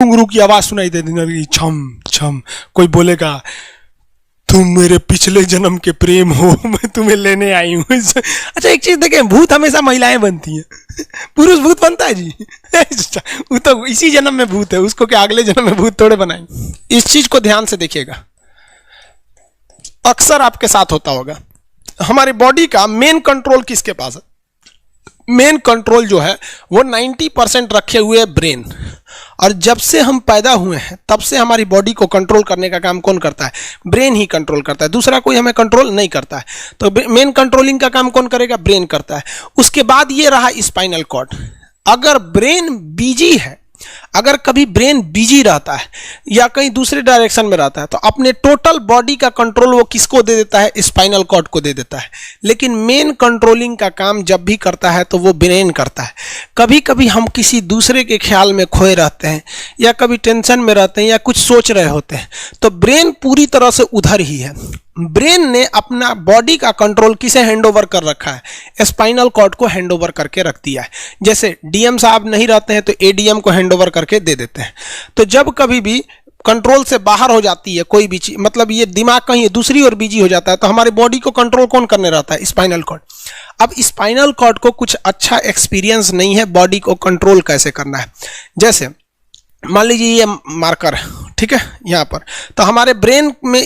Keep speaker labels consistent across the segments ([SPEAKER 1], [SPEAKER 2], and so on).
[SPEAKER 1] घुंघरू की आवाज सुनाई दे देगी, छम छम। कोई बोलेगा तुम मेरे पिछले जन्म के प्रेम हो, मैं तुम्हें लेने आई हूँ। अच्छा एक चीज देखें, भूत हमेशा महिलाएं बनती हैं, पुरुष भूत बनता है जी? वो तो इसी जन्म में भूत है, उसको क्या अगले जन्म में भूत थोड़े बनाएंगे? इस चीज को ध्यान से देखिएगा, अक्सर आपके साथ होता होगा। हमारी बॉडी का मेन कंट्रोल किसके पास है? मेन कंट्रोल जो है वो 90% रखे हुए ब्रेन। और जब से हम पैदा हुए हैं तब से हमारी बॉडी को कंट्रोल करने का काम कौन करता है? ब्रेन ही कंट्रोल करता है, दूसरा कोई हमें कंट्रोल नहीं करता है। तो मेन कंट्रोलिंग का काम कौन करेगा? ब्रेन करता है। उसके बाद ये रहा स्पाइनल कॉर्ड। अगर ब्रेन बिजी है, अगर कभी ब्रेन बिजी रहता है या कहीं दूसरे डायरेक्शन में रहता है, तो अपने टोटल बॉडी का कंट्रोल वो किसको दे देता है? स्पाइनल कॉर्ड को दे देता है। लेकिन मेन कंट्रोलिंग का काम जब भी करता है तो वो ब्रेन करता है। कभी कभी हम किसी दूसरे के ख्याल में खोए रहते हैं या कभी टेंशन में रहते हैं या कुछ सोच रहे होते हैं, तो ब्रेन पूरी तरह से उधर ही है। ब्रेन ने अपना बॉडी का कंट्रोल किसे हैंडओवर कर रखा है? स्पाइनल कॉर्ड को हैंडओवर करके रख दिया है। जैसे डीएम साहब नहीं रहते हैं तो एडीएम को हैंडओवर करके दे देते हैं। तो जब कभी भी कंट्रोल से बाहर हो जाती है कोई भी चीज, मतलब ये दिमाग कहीं दूसरी ओर बिजी हो जाता है, तो हमारी बॉडी को कंट्रोल कौन करने रहता है? Spinal cord. अब स्पाइनल कॉर्ड को कुछ अच्छा एक्सपीरियंस नहीं है बॉडी को कंट्रोल कैसे करना है। जैसे मान लीजिए ये मार्कर है, ठीक है, यहाँ पर, तो हमारे ब्रेन में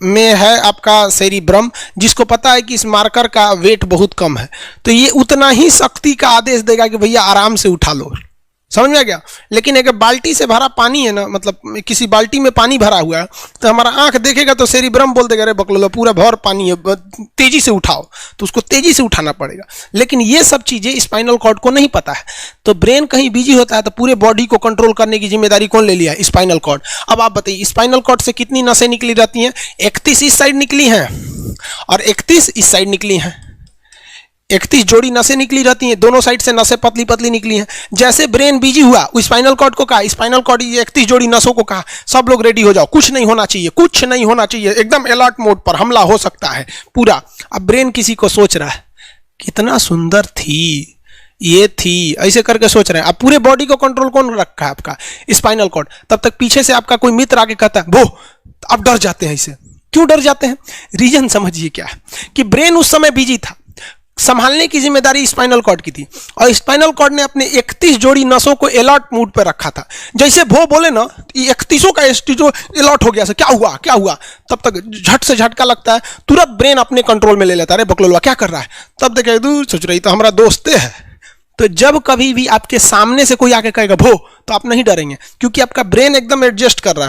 [SPEAKER 1] में है आपका सेरिब्रम, जिसको पता है कि इस मार्कर का वेट बहुत कम है, तो ये उतना ही शक्ति का आदेश देगा कि भैया आराम से उठा लो। समझ में आ गया? लेकिन एक बाल्टी से भरा पानी है ना, मतलब किसी बाल्टी में पानी भरा हुआ है, तो हमारा आंख देखेगा तो सेरिब्रम बोल देगा अरे बकलोलो पूरा भर पानी है, तेजी से उठाओ, तो उसको तेजी से उठाना पड़ेगा। लेकिन ये सब चीजें स्पाइनल कॉर्ड को नहीं पता है, तो ब्रेन कहीं बिजी होता है तो पूरे बॉडी को कंट्रोल करने की जिम्मेदारी कौन ले लिया है? Spinal cord. अब आप बताइए स्पाइनल कॉर्ड से कितनी नसें निकली रहती हैं? 31 इस साइड निकली हैं और 31 इस साइड निकली हैं। 31 जोड़ी नसें निकली रहती हैं, दोनों साइड से नसें पतली पतली निकली हैं। जैसे ब्रेन बिजी हुआ, स्पाइनल कॉर्ड को कहा, स्पाइनल कॉर्ड 31 जोड़ी नसों को कहा सब लोग रेडी हो जाओ, कुछ नहीं होना चाहिए, कुछ नहीं होना चाहिए, एकदम अलर्ट मोड पर, हमला हो सकता है पूरा। अब ब्रेन किसी को सोच रहा है कितना सुंदर थी ये थी, ऐसे करके सोच रहे हैं। अब पूरे बॉडी को कंट्रोल कौन रखा है? आपका स्पाइनल कॉर्ड। तब तक पीछे से आपका कोई मित्र आके कहता है वो, अब डर जाते हैं। इसे क्यों डर जाते हैं? रीजन समझिए क्या है कि ब्रेन उस समय बिजी था, संभालने की जिम्मेदारी स्पाइनल कॉर्ड की थी, और स्पाइनल कॉर्ड ने अपने 31 जोड़ी नसों को अलर्ट मूड पर रखा था। जैसे वो बोले ना, 31 का जो अलर्ट हो गया, से क्या हुआ क्या हुआ, तब तक झट से झटका लगता है, तुरंत ब्रेन अपने कंट्रोल में ले लेता है, अरे बकलोलवा क्या कर रहा है। तब देखे दूर सोच रही तो हमारा दोस्त है। तो जब कभी भी आपके सामने से कोई आके कहेगा भो, तो आप नहीं डरेंगे, क्योंकि आपका ब्रेन एकदम एडजस्ट कर रहा है।